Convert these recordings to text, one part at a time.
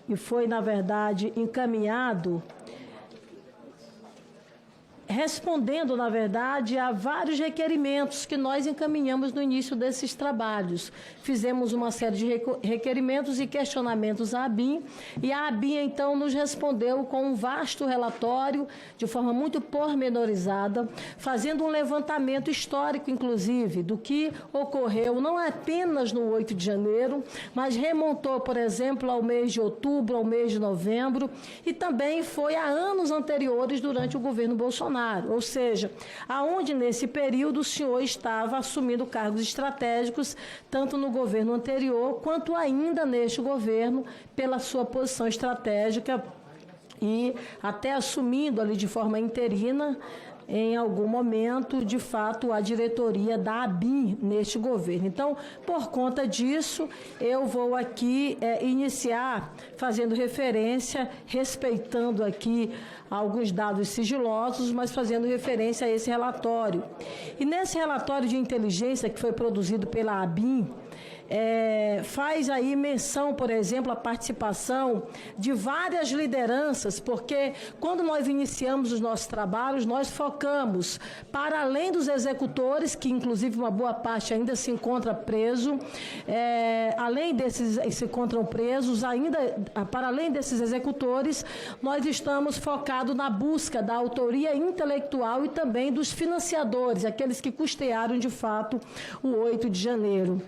e foi, na verdade, encaminhado respondendo, na verdade, a vários requerimentos que nós encaminhamos no início desses trabalhos. Fizemos uma série de requerimentos e questionamentos à ABIN, e a ABIN, então, nos respondeu com um vasto relatório, de forma muito pormenorizada, fazendo um levantamento histórico, inclusive, do que ocorreu, não apenas no 8 de janeiro, mas remontou, por exemplo, ao mês de outubro, ao mês de novembro, e também foi a anos anteriores durante o governo Bolsonaro. Ou seja, aonde nesse período o senhor estava assumindo cargos estratégicos, tanto no governo anterior, quanto ainda neste governo, pela sua posição estratégica e até assumindo ali de forma interina, em algum momento, de fato, a diretoria da ABIN neste governo. Então, por conta disso, eu vou aqui iniciar fazendo referência, respeitando aqui alguns dados sigilosos, mas fazendo referência a esse relatório. E nesse relatório de inteligência que foi produzido pela ABIN, faz aí menção, por exemplo, a participação de várias lideranças, porque quando nós iniciamos os nossos trabalhos, nós focamos, para além dos executores, que inclusive uma boa parte ainda se encontra preso, além desses se encontram presos, ainda para além desses executores, nós estamos focados na busca da autoria intelectual e também dos financiadores, aqueles que custearam de fato o 8 de janeiro.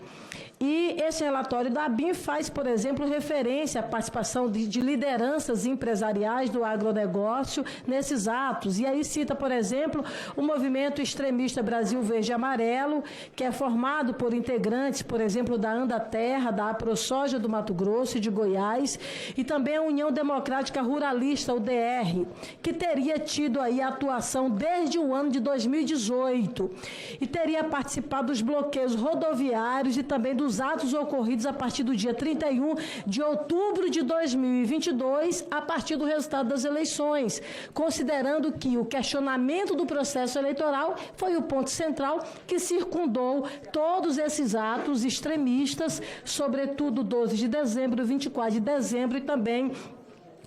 E esse relatório da ABIN faz, por exemplo, referência à participação de lideranças empresariais do agronegócio nesses atos. E aí cita, por exemplo, o movimento extremista Brasil Verde e Amarelo, que é formado por integrantes, por exemplo, da Andaterra, da AproSoja do Mato Grosso e de Goiás, e também a União Democrática Ruralista, o DR, que teria tido aí atuação desde o ano de 2018 e teria participado dos bloqueios rodoviários e também dos atos ocorridos a partir do dia 31 de outubro de 2022, a partir do resultado das eleições, considerando que o questionamento do processo eleitoral foi o ponto central que circundou todos esses atos extremistas, sobretudo 12 de dezembro, 24 de dezembro e também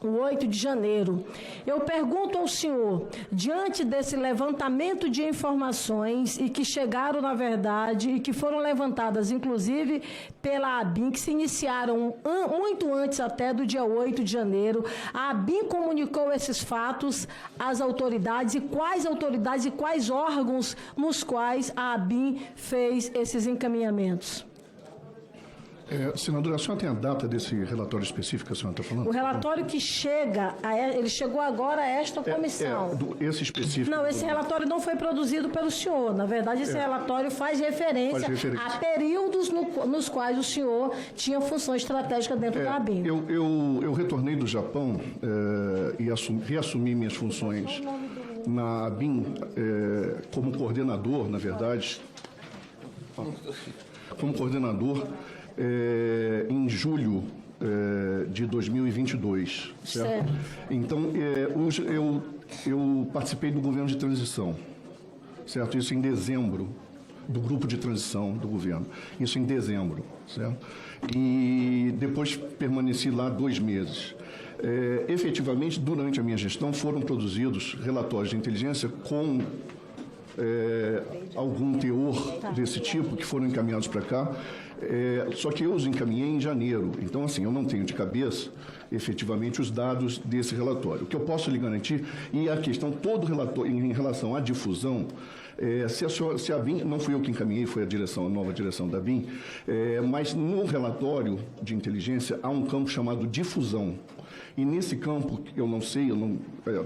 o 8 de janeiro. Eu pergunto ao senhor, diante desse levantamento de informações e que chegaram, na verdade, e que foram levantadas, inclusive, pela ABIN, que se iniciaram muito antes até do dia 8 de janeiro, a ABIN comunicou esses fatos às autoridades e quais órgãos nos quais a ABIN fez esses encaminhamentos? Senadora, a senhora tem a data desse relatório específico que a senhora está falando? O relatório que ele chegou agora a esta comissão. Esse específico? Não, esse relatório não foi produzido pelo senhor. Na verdade, esse relatório faz referência a períodos nos quais o senhor tinha função estratégica dentro da ABIN. Eu retornei do Japão e reassumi minhas funções na ABIN como coordenador, na verdade, em julho de 2022, certo? Então, eu participei do governo de transição, certo? Isso em dezembro, do grupo de transição do governo, isso em dezembro, certo? E depois permaneci lá 2 meses. Efetivamente, durante a minha gestão, foram produzidos relatórios de inteligência com algum teor desse tipo, que foram encaminhados para cá, só que eu os encaminhei em janeiro. Então, assim, eu não tenho de cabeça, efetivamente, os dados desse relatório. O que eu posso lhe garantir, e a questão, todo relatório em relação à difusão, se a ABIN, não fui eu que encaminhei, foi a nova direção da ABIN, mas no relatório de inteligência há um campo chamado difusão. E nesse campo, eu não sei,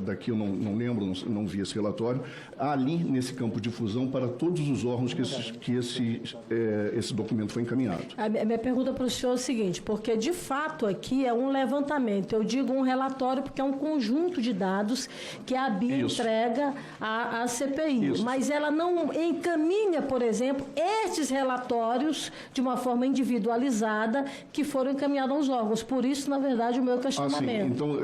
daqui eu não lembro, não vi esse relatório, há ali nesse campo de difusão para todos os órgãos que esse documento foi encaminhado. A minha pergunta para o senhor é o seguinte, porque de fato aqui é um levantamento, eu digo um relatório porque é um conjunto de dados que a ABIN entrega à CPI, Isso. Mas ela não encaminha, por exemplo, estes relatórios de uma forma individualizada que foram encaminhados aos órgãos. Por isso, na verdade, o meu questionamento. Então,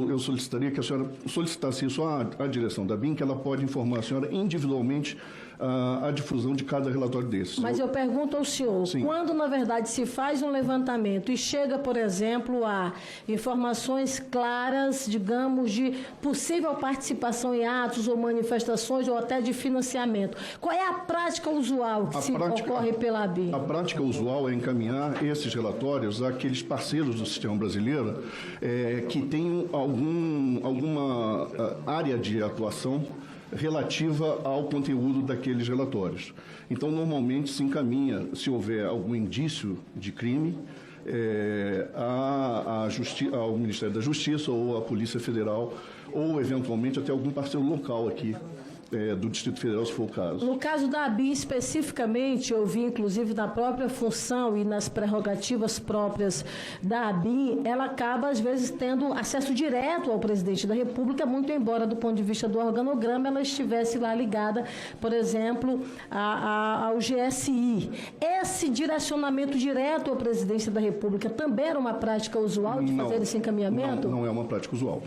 eu solicitaria que a senhora solicitasse isso à direção da ABIN, que ela pode informar a senhora individualmente a difusão de cada relatório desses. Mas eu pergunto ao senhor, Sim. quando na verdade se faz um levantamento e chega, por exemplo, a informações claras, digamos, de possível participação em atos ou manifestações ou até de financiamento, qual é a prática usual que ocorre pela ABIN? A prática usual é encaminhar esses relatórios àqueles parceiros do sistema brasileiro que tenham alguma área de atuação relativa ao conteúdo daqueles relatórios. Então, normalmente se encaminha, se houver algum indício de crime, ao Ministério da Justiça ou à Polícia Federal, ou, eventualmente, até algum parceiro local aqui do Distrito Federal, se for o caso. No caso da ABIN, especificamente, eu vi, inclusive, na própria função e nas prerrogativas próprias da ABIN, ela acaba, às vezes, tendo acesso direto ao presidente da República, muito embora, do ponto de vista do organograma, ela estivesse lá ligada, por exemplo, ao GSI. Esse direcionamento direto à presidência da República também era uma prática usual de fazer esse encaminhamento? Não é uma prática usual.